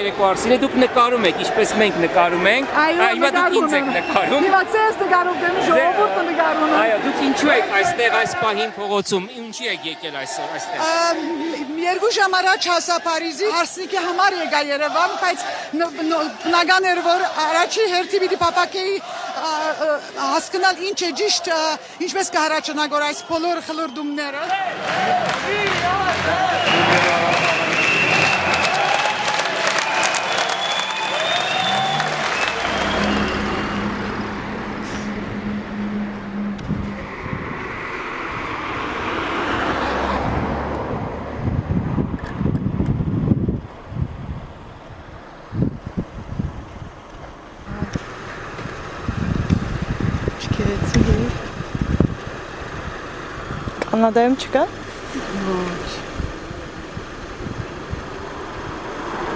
երեկո Արսինե, դուք նկարում եք, ինչպես մենք նկարում ենք, հիմա դուք ինձ եք նկարում։ Հիմա ցես նկարում եմ, ժողովուրդը նկարում եմ։ Այո, դուք ինչու եք այստեղ այս պահին փողոցում, ինչի եք եկել այսօր այստեղ։ Երկու ժամ առաջ հասա Փարիզից, Արսինիկի համար եկա Երևան, բայց բնական էր, որ առաջի հերթի պիտի պապակեի հասկանալ ինչ է ճիշտ, ինչպես կհարաճանա գոր այս բոլոր խլրդումները։ Կանադայում չկա։ Ոչ։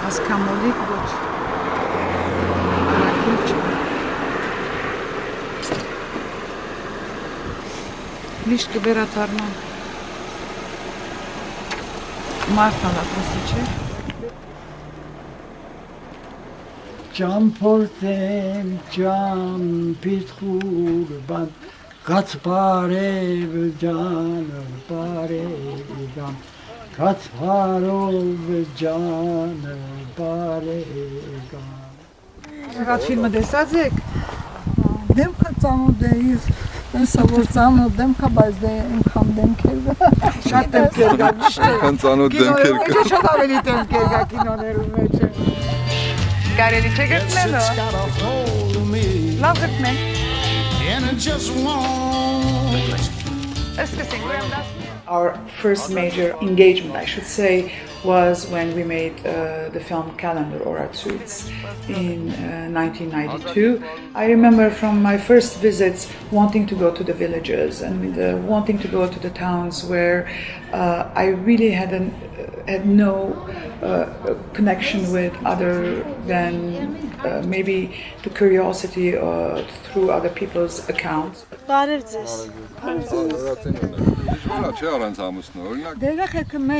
Հասկամոլիկ ոչ։ Արագին չկա։ Միշտ կվերադառնամ։ Մարդան ապրեսի չէ։ Ճամփորդեմ ճամ պիտխուր բան Կաց բարև ջանը, բարև ջան, կաց բարով ջանը, բարև ջան։ Այդ ֆիլմը տեսած եք։ Դեմքը ծանոթ է, հեսա որ ծանոթ դեմքը, բայց դե ինքան դեմքեր շատ դեմքեր կա, ճիշտ է։ Ինքան ծանոթ դեմքեր կա։ Շատ ավելի դեմքեր կա կինոներում մեջ։ Կարելի չէ գտնելը։ Լավ գտնենք։ And it just won't. Our first major engagement, I should say, was when we made the film Calendar or Suits in 1992. I remember from my first visits wanting to go to the villages and wanting to go to the towns where I really had no connection with other than maybe the curiosity through other people's accounts.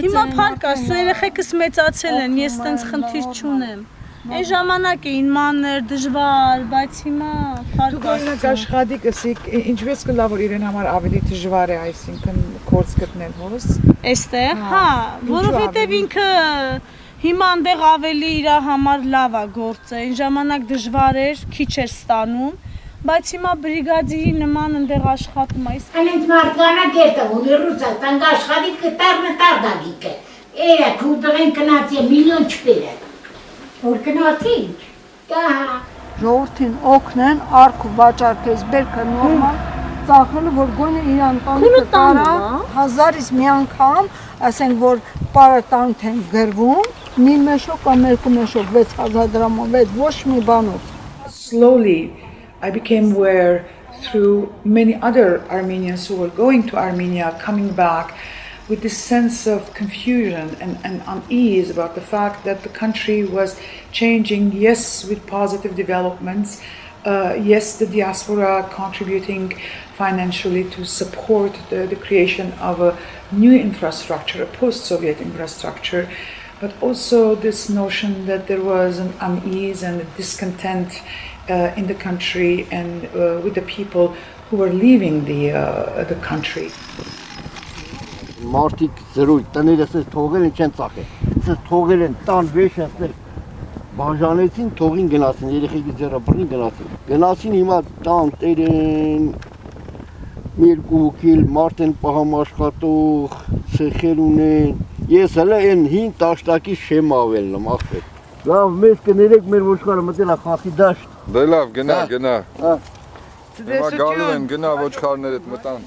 Հիմա փառք Աստծո, երեխեքս մեծացել են, ես տենց խնդիր չունեմ։ Այն ժամանակ էին մանր, դժվար, բայց հիմա փառք Աստծո։ Դուք աշխատիկ ըսիք, ինչպես կլա որ իրեն համար ավելի դժվար է, այսինքն գործ գտնել հորս։ Այստեղ, հա, որովհետև ինքը հիմա այնտեղ ավելի իր համար լավ է գործը, այն ժամանակ դժվար էր, քիչ էր ստանում, բայց հիմա բրիգադիրի նման այնտեղ աշխատում է։ Անենց մարդկանա կերտը, որ Ռուսաստան աշխատիկ կտարնը տարդագիկը։ Էրը քուդրեն կնացի միլիոն չպերը։ Որ կնացի ինչ։ Դա Ժողովրդին օգնեն, արք ու վաճառքես բերքը նորմալ, ծախելը որ գոնե իրան տանիքը տարա, հազարից մի անգամ, ասենք որ պարատանք են գրվում, մի մեշոկ կամ երկու մեշոկ 6000 դրամով, ոչ մի բանով։ Slowly, I became aware through many other Armenians who were going to Armenia, coming back with this sense of confusion and unease about the fact that the country was changing, yes, with positive developments, yes, the diaspora contributing financially to support the creation of a new infrastructure, a post-Soviet infrastructure, but also this notion that there was an unease and a discontent in the country and with the people who were leaving the country. Մարդիկ զրույց, տներս ես թողել են չեն ծախել, ես թողել են տան վեշ ասել, բաժանեցին, թողին գնացին, երեխեքի ձեռաբռնին գնացին հիմա տան տերեն, մի երկու հոգիլ, մարդ են պահամ աշխատող, սեխեր ունեն, ես հլը են հին տաշտակի շեմ ավելն եմ ախվետ, լավ մեզ կներեք մեր ոչխարը մտել է խախի դաշտ, Դե լավ, գնա, գնա, հիմա գալու են, գնա ոչխարներ էտ մտան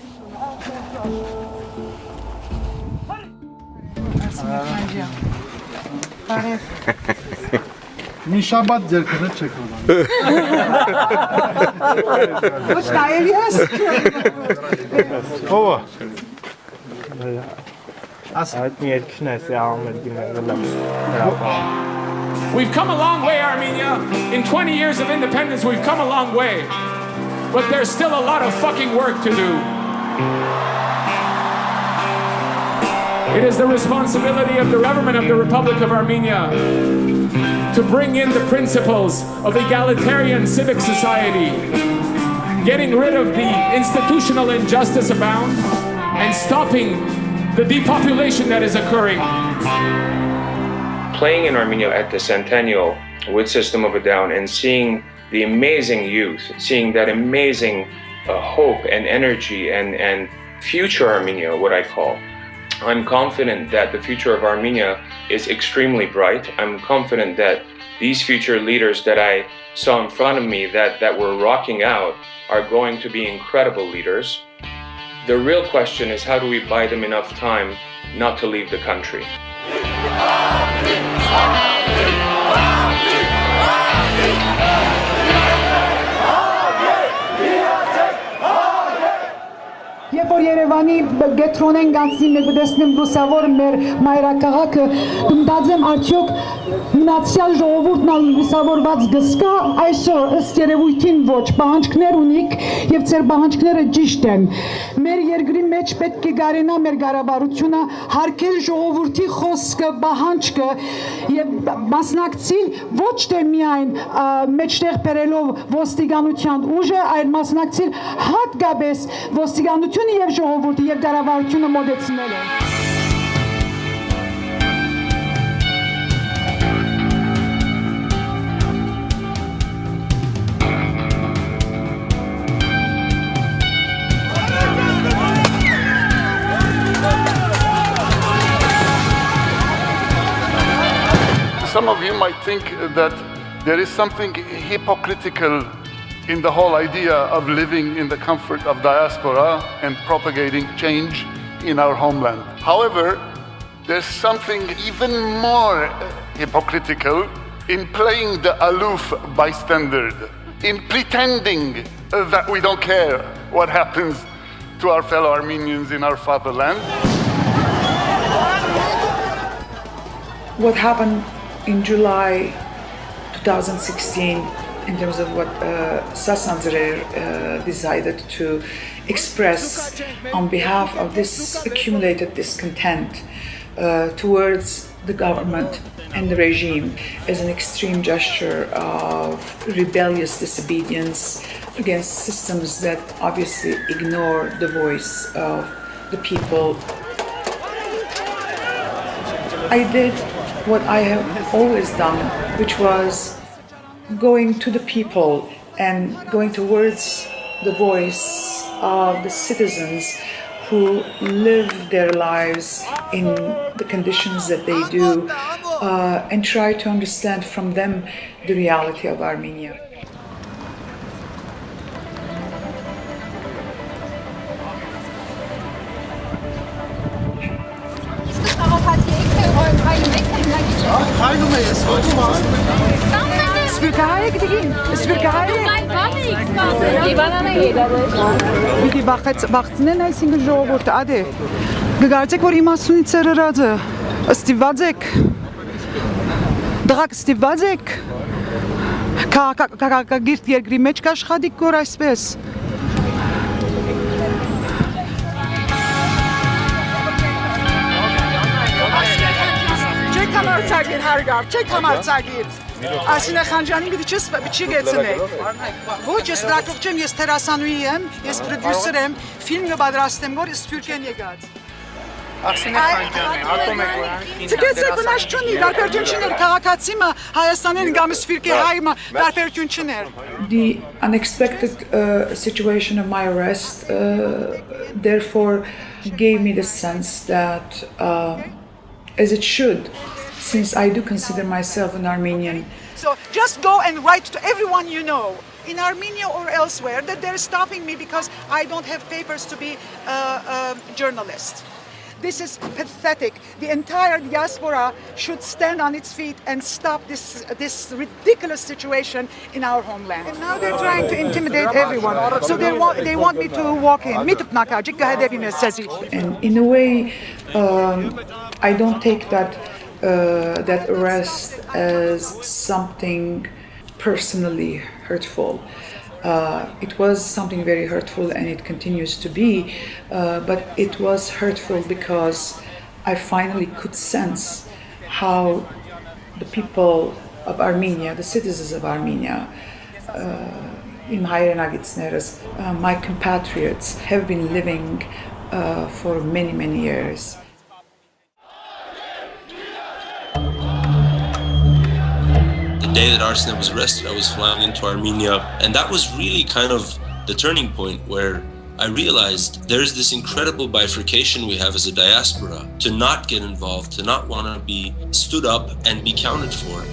մի շաբաթ ձերքները չեք ոնան Ոչ նայելի ես Ովա Այդ մի երկիշն ես աղամեր գիմել We've come a long way, Armenia. In 20 years of independence, we've come a long way. But there's still a lot of fucking work to do. It is the responsibility of the government of the Republic of Armenia to bring in the principles of egalitarian civic society, getting rid of the institutional injustice abound, and stopping the depopulation that is occurring. Playing in Armenia at the Centennial with System of a Down and seeing the amazing youth, seeing that amazing hope and energy and future Armenia, what I call. I'm confident that the future of Armenia is extremely bright. I'm confident that these future leaders that I saw in front of me that were rocking out are going to be incredible leaders. The real question is, how do we buy them enough time not to leave the country? Երբ որ Երևանի գետրոնեն գանցի մեր դեսնեմ լուսավոր մեր մայրաքաղաքը, մտածեմ արդյոք մնացյալ ժողովուրդն ալ լուսավորված գսկա, այսօր ըստ երևույթին ոչ, պահանջքներ ունիք եւ ձեր պահանջքները ճիշտ են։ Մեր երկրի մեջ պետք է գարենա մեր ղարաբարությունը հարգել ժողովրդի խոսքը, պահանջքը եւ մասնակցել ոչ թե միայն մեջտեղ բերելով ոստիկանության ուժը, այլ մասնակցել հատկապես ոստիկանությունը եւ ժողովուրդը եւ կառավարությունը մոդեցնելը։ Some of you might think that there is something hypocritical in the whole idea of living in the comfort of diaspora and propagating change in our homeland. However, there's something even more hypocritical in playing the aloof bystander, in pretending that we don't care what happens to our fellow Armenians in our fatherland. What happened in July 2016 in terms of what Sasandrer decided to express on behalf of this accumulated discontent towards the government and the regime as an extreme gesture of rebellious disobedience against systems that obviously ignore the voice of the people. I did what I have always done, which was going to the people and going towards the voice of the citizens who live their lives in the conditions that they do and try to understand from them the reality of Armenia. Պիտի բախցնեն այսինքն ժողովուրդը, ադե, գգարցեք, որ իմաստունից սերրածը, ստիված եք, դղակ ստիված եք, քաղաքագիրտ երկրի մեջ կաշխատիք կոր այսպես։ Չեք համարցագիր հարգար, չեք համարցագիր։ Արսիне Խանջյանին գիտի չի գեցնեք։ Ոչ, ես դրակող չեմ, ես թերասանուհի եմ, ես պրոդյուսեր եմ, ֆիլմը պատրաստեմ, որ Սփյուռքեն եկած։ Արսիне Խանջյանը, Атом Эгоян։ Ցկեցեք բնաշ չունի, տարբերություն չներ, քաղաքացիմը Հայաստանին կամ Սփյուռքի հայմը տարբերություն չներ։ The unexpected situation of my arrest therefore gave me the sense that, as it should, since I do consider myself an Armenian. So just go and write to everyone you know, in Armenia or elsewhere, that they're stopping me because I don't have papers to be a journalist. This is pathetic. The entire diaspora should stand on its feet and stop this ridiculous situation in our homeland. And now they're trying to intimidate everyone. So they want me to walk in. And in a way, I don't take that arrest as something personally hurtful. It was something very hurtful and it continues to be, but it was hurtful because I finally could sense how the people of Armenia, the citizens of Armenia, my compatriots, have been living for many, many years. The day that Arsine was arrested, I was flying into Armenia, and that was really kind of the turning point where I realized there's this incredible bifurcation we have as a diaspora to not get involved, to not want to be stood up and be counted for.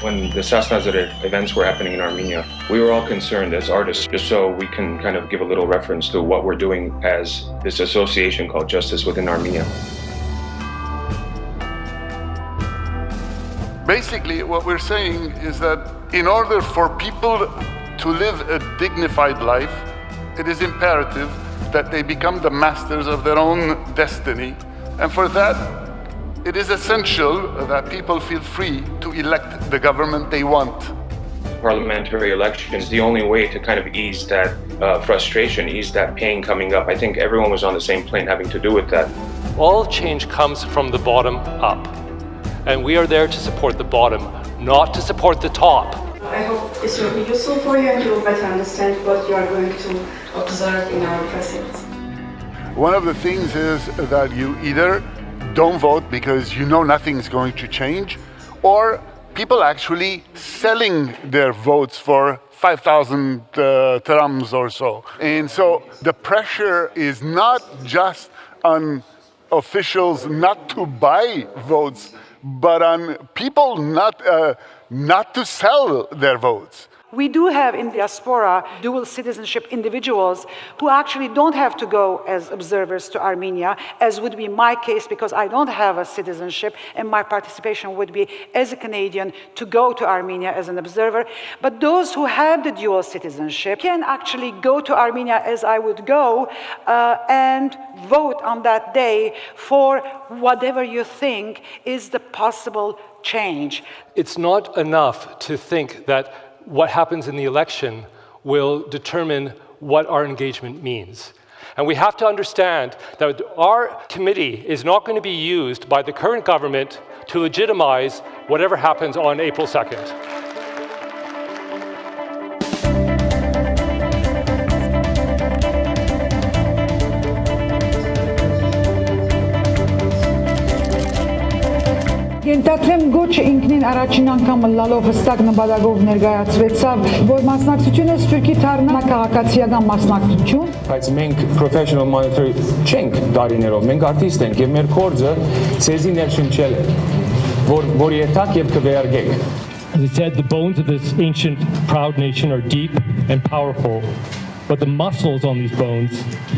When the Sasnazare events were happening in Armenia, we were all concerned as artists, just so we can kind of give a little reference to what we're doing as this association called Justice Within Armenia. Basically, what we're saying is that in order for people to live a dignified life, it is imperative that they become the masters of their own destiny. And for that, it is essential that people feel free to elect the government they want. Parliamentary elections, the only way to kind of ease that frustration, ease that pain coming up. I think everyone was on the same plane having to do with that. All change comes from the bottom up. And we are there to support the bottom, not to support the top. I hope this will be useful for you and you will better understand what you are going to observe in our presence. One of the things is that you either don't vote because you know nothing's going to change, or people actually selling their votes for 5,000 dirhams or so. And so the pressure is not just on officials not to buy votes, but on people not to sell their votes. We do have in diaspora dual citizenship individuals who actually don't have to go as observers to Armenia, as would be my case because I don't have a citizenship and my participation would be as a Canadian to go to Armenia as an observer. But those who have the dual citizenship can actually go to Armenia as I would go and vote on that day for whatever you think is the possible change. It's not enough to think that what happens in the election will determine what our engagement means. And we have to understand that our committee is not going to be used by the current government to legitimize whatever happens on April 2nd. Ենթադրեմ գոչը ինքնին առաջին անգամ լալով հստակ նպատակով ներկայացվեցավ, որ մասնակցությունը Սփյուռքի դառնա քաղաքացիական մասնակցություն։ Բայց մենք professional monetary չենք դարիներով, մենք արտիստ ենք եւ մեր գործը ցեզի ներշնչել որ երթակ եւ կվերգեք։ As I said, the bones of this ancient, proud nation are deep and powerful, but the muscles on these bones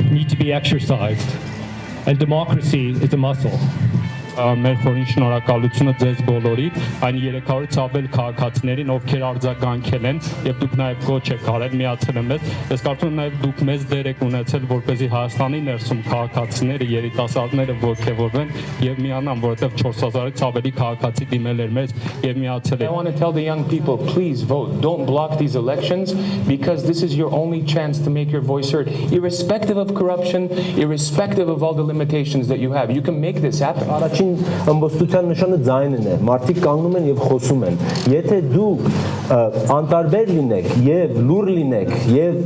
need to be exercised, and democracy is a muscle. Մեր խորին շնորհակալությունը ձեզ բոլորիդ, այն 300 ցավել քաղաքացիներին, ովքեր արձագանքել են, եւ դուք նաեւ կոչ եք արել միացել մեզ։ Ես կարծում եմ նաեւ դուք մեծ դեր եք ունեցել, որպեսզի Հայաստանի ներսում քաղաքացիները, երիտասարդները ողջևորվեն եւ միանան, որովհետեւ 4000-ից ավելի քաղաքացի դիմել էր մեզ եւ միացել են։ I want to tell the young people, please vote. Don't block these elections because this is your only chance to make your voice heard, irrespective of corruption, irrespective of all the limitations that you have. You can make this happen. Ըմբոստության նշանը ձայնն է, մարդիկ կանգնում են եւ խոսում են։ Եթե դուք անտարբեր լինեք եւ լուր լինեք եւ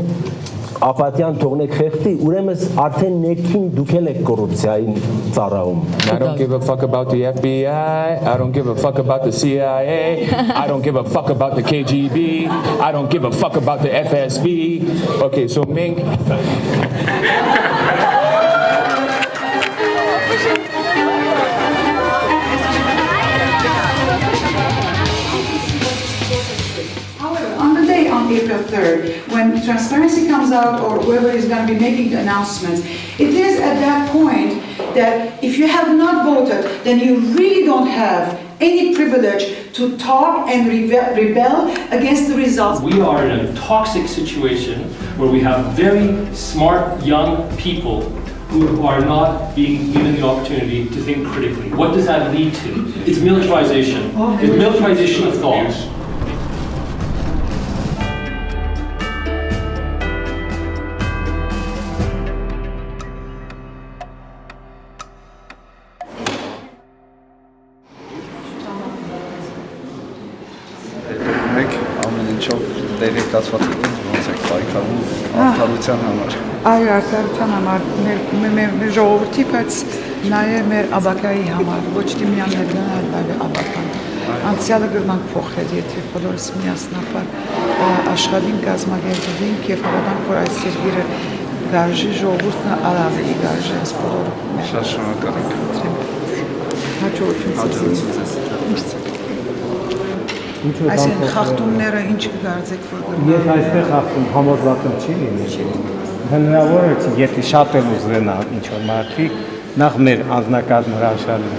ապատյան թողնեք խեղդի, ուրեմն արդեն ներքին դուք եք կոռուպցիային ծառայում։ I don't give a fuck about the FBI, I don't give a fuck about the CIA, I don't give a fuck about the KGB, I don't give a fuck about the FSB. Okay, so Mink April 3rd, when transparency comes out or whoever is going to be making the announcements, it is at that point that if you have not voted, then you really don't have any privilege to talk and rebel against the results. We are in a toxic situation where we have very smart young people who are not being given the opportunity to think critically. What does that lead to? It's militarization. It's militarization of thought. ինչով դերեկացված ոնց եք պայքարում արդարության համար։ Այո, արդարության համար մեր ժողովրդի, բայց նաև մեր աբակայի համար, ոչ թե միայն մեր աբական։ Անցյալը գրնանք փոխել, եթե բոլորս միասնաբար աշխատենք, կազմակերպենք եւ հավատանք, որ այս երկիրը գարժի ժողովուրդն ավելի գարժի այս բոլորը։ Շատ շնորհակալ ենք։ Հաջողություն ձեզ։ Այսինքն խախտումները ինչ կգործեք, որ գտնվում։ Ես այստեղ խախտում համոզված եմ չի լինի։ Հնարավոր է, եթե շատ էլ ուզենա ինչ-որ մարդիկ, նախ մեր անձնակազմ հրաշալի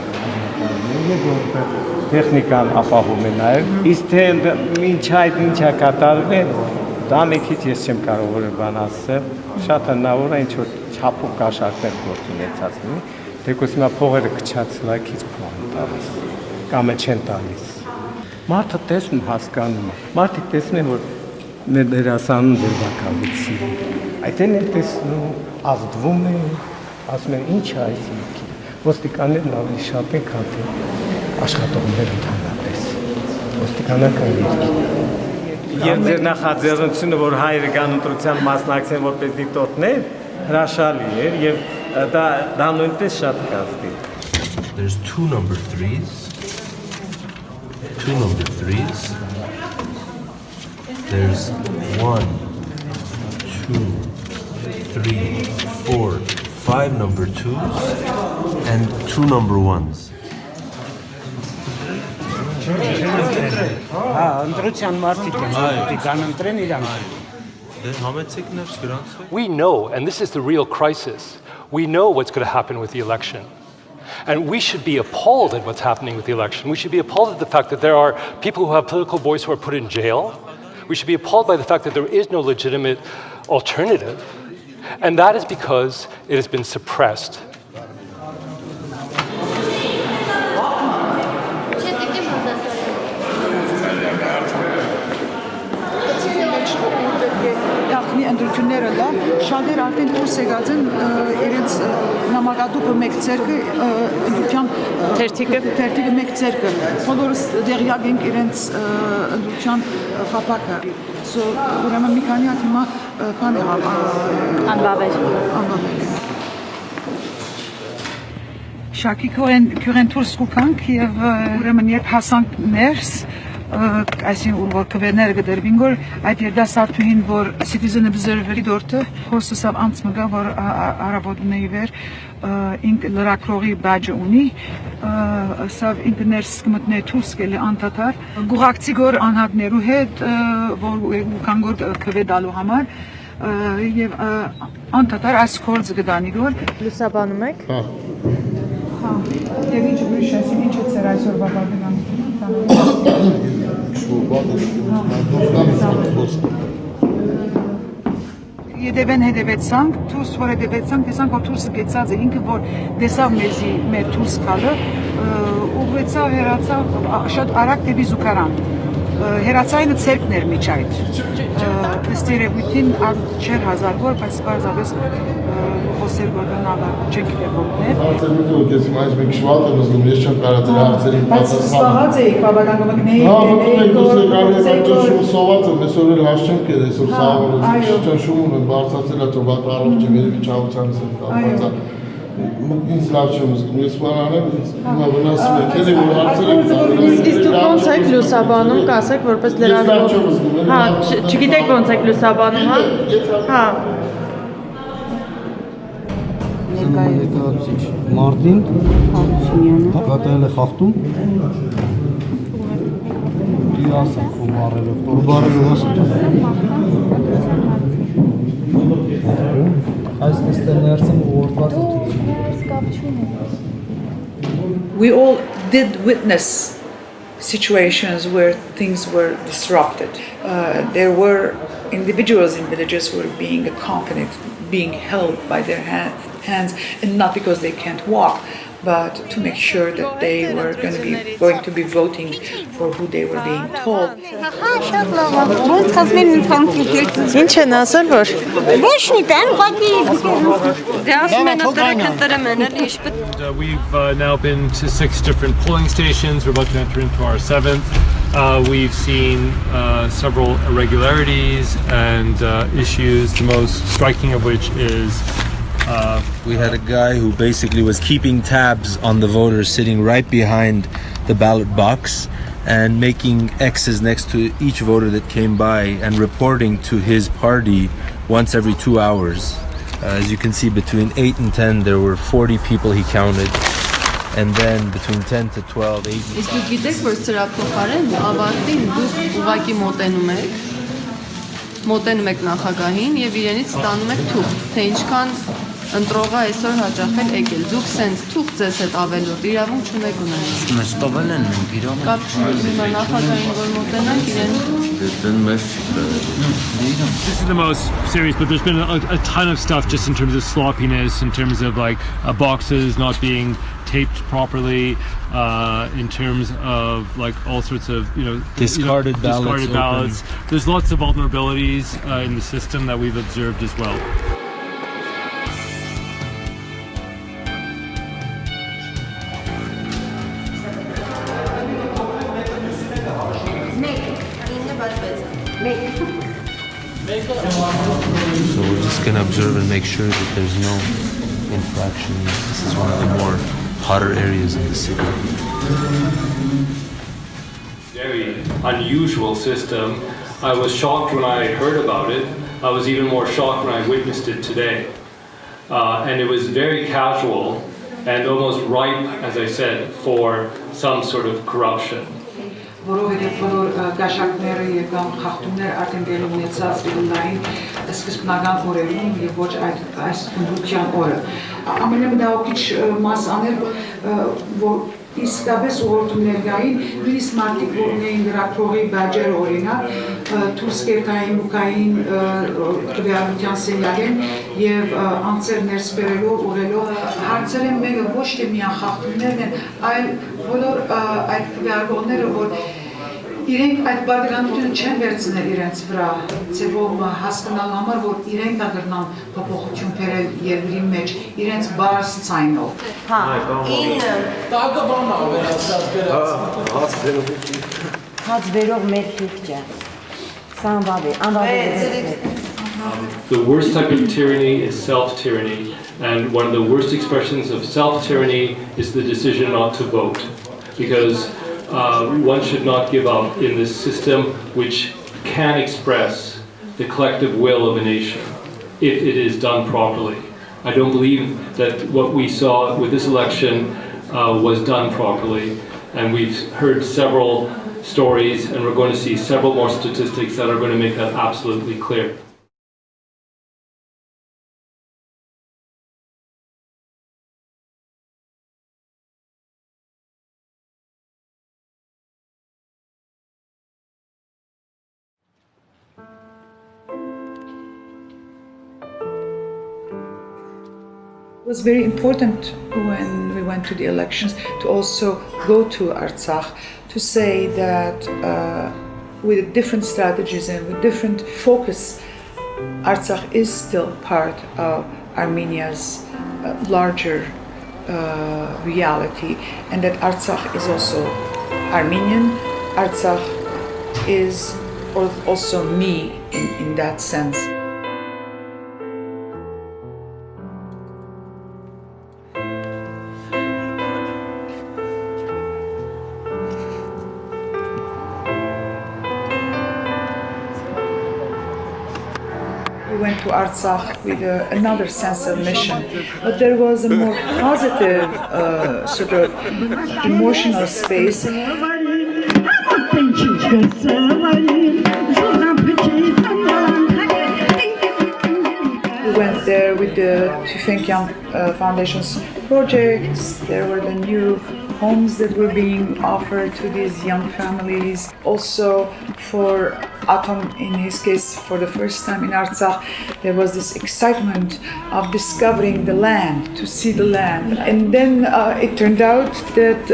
տեխնիկան ապահում է նաև, իսկ թե մինչ այդ ինչա կատարվել, դա մի քիչ ես չեմ կարող որ բան ասել, շատ հնարավոր է ինչ-որ չափով կաշառքներ գործ ունեցած լինի, թեկուզ հիմա փողերը քչացලා քիչ փող են տալիս, կամ չեն տալիս։ Մարդը տեսնում հասկանում է, մարդիկ տեսնում են, որ մեր դերասանուն ձերբակալեցի, այդեն են տեսնում, ազդվում են, ասում են ինչ է այս իմքի, ոստիկաններն ավելի շատ են, քան թե աշխատողներ ընդհանրապես, ոստիկանական երկիր։ Եվ ձեր նախաձեռնությունը, որ հայերը կան ընտրության մասնակցեն որպես դիկտատորներ, հրաշալի էր եւ դա նույնպես շատ կազդի։ There's two number threes. There's 1, 2, 3, 4, 5 number twos and 2 number ones. We know, and this is the real crisis, we know what's going to happen with the election. And we should be appalled at what's happening with the election. We should be appalled at the fact that there are people who have political voice who are put in jail. We should be appalled by the fact that there is no legitimate alternative. And that is because it has been suppressed. Ընդրությունները դա շատեր արդեն դուրս եկած են իրենց նամակատուփը մեկ ցերկը ընդրության թերթիկը մեկ ցերկը բոլորս դեղյակ ենք իրենց ընդրության փապակը ուրեմն մի քանի հատ հիմա բան է անվավել Շակի քյուրեն դուրս կուկանք եւ ուրեմն երբ հասանք ներս այսինքն որ կվերները գդերվին որ այդ երդասարտուհին որ Citizen Observer-ի դորտը հոսսավ անցմգա որ արաբոդնեի վեր ինք լրակրողի բաժը ունի սավ ինք ներս կմտնե դուրս գելի անտատար գուղակցի գոր անհատներու հետ որ կան գոր կվեդալու համար եւ անտատար այս կորձ գդանի գոր լուսաբանում եք հա եւ ինչ ուրիշ ասին ինչ է ծեր այսօր բաբագնան Եդևեն հետևեցանք, թուրս որ հետևեցանք, տեսանք որ թուրսը գեցած է, ինքը որ դեսավ մեզի մեր թուրս կալը, ուղվեցավ, հերացավ, շատ արագ դեպի զուգարան, հերացայինը ցերկներ միջ այդ, ըստ երևույթին չէր հազար գոր, բայց պարզապես խոսեր որ գնալը չենք իրևողներ։ Հարցերմիտ որ կեսիմ այս մեկ շվատ եմ զգում, ես չեմ կարած էր հարցերին պատասխան։ Բայց էիք, բավական գմկնեիք, սոված եմ, այսօր էլ հաս չեմ կեր, այսօր սաղորը ճնշում ունեմ, բարձացել է ճոբատ առով չեմ, երևի չավությանս եմ կապվածա։ Ինձ լավ չեմ զգում, ես բանանեմ, հիմա վնասում եք, էլի որ հարցեր եք ծավելում։ Իսկ դուք ոնց եք լուսաբանում, կասեք որպես լրագրող։ Հա, չգիտեք ոնց եք լուսաբանում, հա։ Հա։ Ներկայացուցիչ Մարտին Հարությունյանը կատարել է խախտում։ Դի ասենք ու բարերով ասում։ We all did witness situations where things were disrupted. There were individuals in villages who were being accompanied, being held by their hands, and not because they can't walk, but to make sure that they were going to be voting for who they were being told. We've now been to 6 different polling stations. We're about to enter into our 7th. we've seen several irregularities and issues, the most striking of which is we had a guy who basically was keeping tabs on the voters sitting right behind the ballot box and making X's next to each voter that came by and reporting to his party once every 2 hours. As you can see, between 8 and 10 there were 40 people he counted, and then between 10 to 12, 8. Իսկ դուք գիտեք, որ սրա փոխարեն ավարտին դուք ուղղակի մոտենում եք նախագահին եւ իրենից ստանում եք թուղթ, թե ինչքան ընտրողը այսօր հաճախել եկել։ Դուք սենց թուղթ ձեզ հետ ավելորդ իրավունք չունեք ունենալ։ Մեզ տվել են մենք իրոք։ Կապ չունի հիմա նախագահին, որ մոտենանք իրեն։ This is the most serious, but there's been a ton of stuff just in terms of sloppiness, in terms of like boxes not being taped properly, in terms of like all sorts of discarded ballots. There's lots of vulnerabilities in the system that we've observed as well. So we're just going to observe and make sure that there's no infractions. This is one of the more hotter areas in the city. Very unusual system. I was shocked when I heard about it. I was even more shocked when I witnessed it today. And it was very casual and almost ripe, as I said, for some sort of corruption. Որովհետև բոլոր գաշակները եւ կամ խախտումները արդեն դեր ունեցած դիլային սկզբնական օրերում եւ ոչ այս ընդրության օրը ամենամտահոգիչ մաս անել որ իսկապես ուղղություններ գային նույնիսկ մարդիկ որ ունեին գրակրողի բաժեր օրինակ թուրքերկային մուկային տվյալության սենյակեն եւ անձեր ներս բերելով ուղելով հարցերը մեկը ոչ թե միայն խախտումներն են այլ բոլոր այդ տվյալները որ իրենք այդ բարդականությունը չեն վերցնել իրենց վրա ձևով հասկանալ համար որ իրենք դա գրնան փոփոխություն բերել երկրի մեջ իրենց բարձ ցայնով հա ինը տակաբանա վերացած հաց վերող մեր քիքջա սամբավե The worst type of tyranny is self-tyranny, and one of the worst expressions of self-tyranny is the decision not to vote, because one should not give up in this system which can express the collective will of a nation if it is done properly. I don't believe that what we saw with this election was done properly, and we've heard several stories and we're going to see several more statistics that are going to make that absolutely clear. It was very important when we went to the elections to also go to Artsakh to say that with different strategies and with different focus, Artsakh is still part of Armenia's larger reality, and that Artsakh is also Armenian. Artsakh is also me in that sense. Went to Artsakh with another sense of mission, but there was a more positive sort of emotional space. We went there with the Tüfekyan Foundation's projects. There were the new homes that were being offered to these young families. Also for Atom, in his case, for the first time in Artsakh, there was this excitement of discovering the land, to see the land. And then it turned out that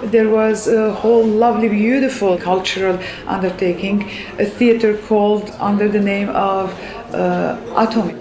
there was a whole lovely, beautiful cultural undertaking, a theater called under the name of Atom.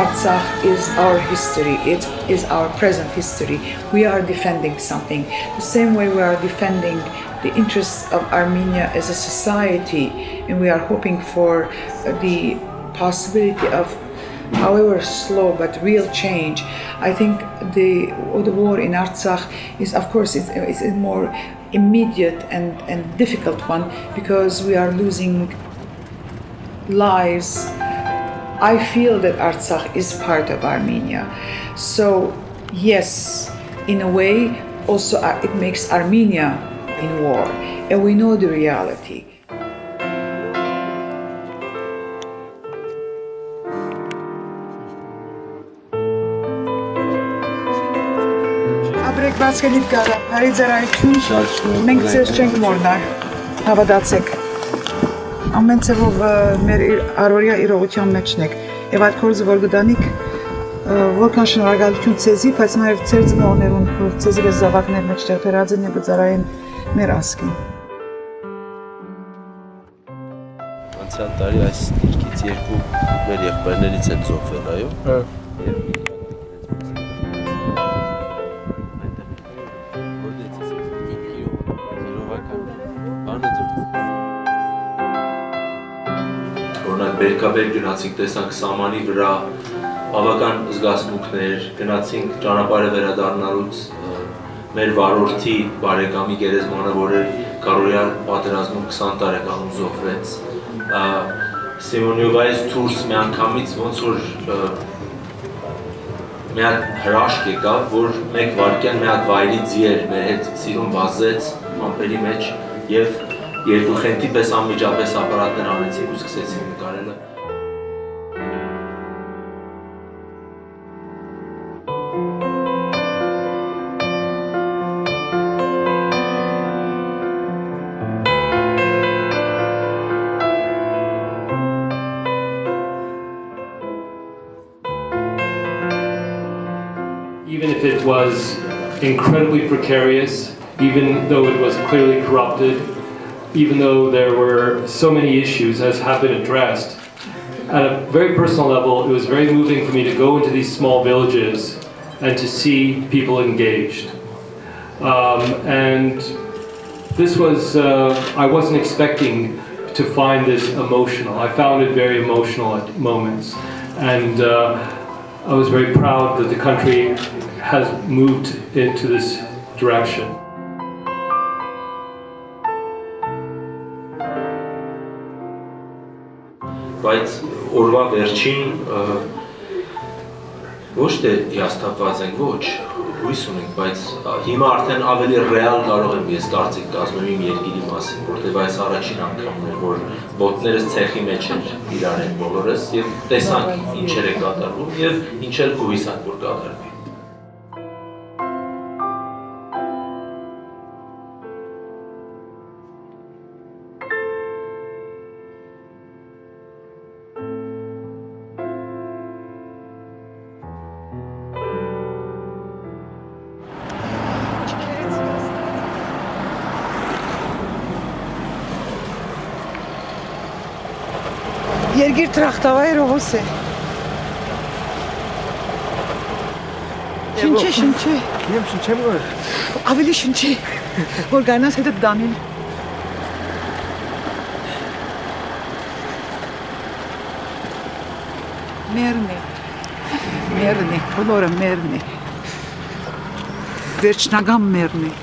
Artsakh is our history, it is our present history. We are defending something. The same way we are defending the interests of Armenia as a society, and we are hoping for the possibility of, however slow but real change. I think the war in Artsakh is, of course, it's a more immediate and difficult one because we are losing lives. I feel that Artsakh is part of Armenia. So yes, in a way, also it makes Armenia in war, and we know the reality. Abrek baskelit gara, հարիձարայություն, մենք ձեզ չենք մորնար, հավատացեք։ Ամեն ծևով մեր առօրյա իրողության մեջն եք, եւ այդ կորզը որ գտանիք, որքան շնորհակալություն ցեզի, բայց նաեւ ձեր ծնողներուն, որ ցեզի վեզ զավակներ մեջտեղ դրած են եւ գծարային մեր ասկին։ Անցյալ տարի այս դիրքից երկու մեր եղբայրներից են զոհվել, այո։ Բերկաբեր գնացինք, տեսանք սամանի վրա բավական զգացմունքներ, գնացինք ճանապարհը վերադառնալուց մեր վարորդի բարեկամի գերեզմանը, որ էր Կարորյա պատերազմում 20 տարեկանում զոհվեց։ Սիմոնյովայից դուրս մի անգամից ոնց որ մի հատ հրաշք եկավ, որ մեկ վայրկյան մի հատ վայրի ձիեր մեր հետ սիրուն վազեց ամպերի մեջ եւ երկու խենթի պես անմիջապես ապարատներ անեցինք ու սկսեցինք նկարելը։ Even if it was incredibly precarious, even though it was clearly corrupted, even though there were so many issues as have been addressed, at a very personal level, it was very moving for me to go into these small villages and to see people engaged. And this was, I wasn't expecting to find this emotional. I found it very emotional at moments. And I was very proud that the country has moved into this direction. Բայց օրվա վերջին ոչ թե հիասթափված ենք, ոչ, հույս ունենք, բայց հիմա արդեն ավելի ռեալ կարող եմ ես կարծիք կազմեմ իմ երկիրի մասին, որտեղ այս առաջին անգամն է, որ ոտներս ցեխի մեջ էր իրար են բոլորս եւ տեսանք ինչեր է կատարվում եւ ինչեր կհույսանք որ կատարվի։ Երգիր տրախտավայր ողոս է։ Շնչե, շնչե։ Եմ շնչեմ որ։ Ավելի շնչե, որ գանաս հետը դանին։ Մերն է, բոլորը մերն է։ Վերջնական մերն է։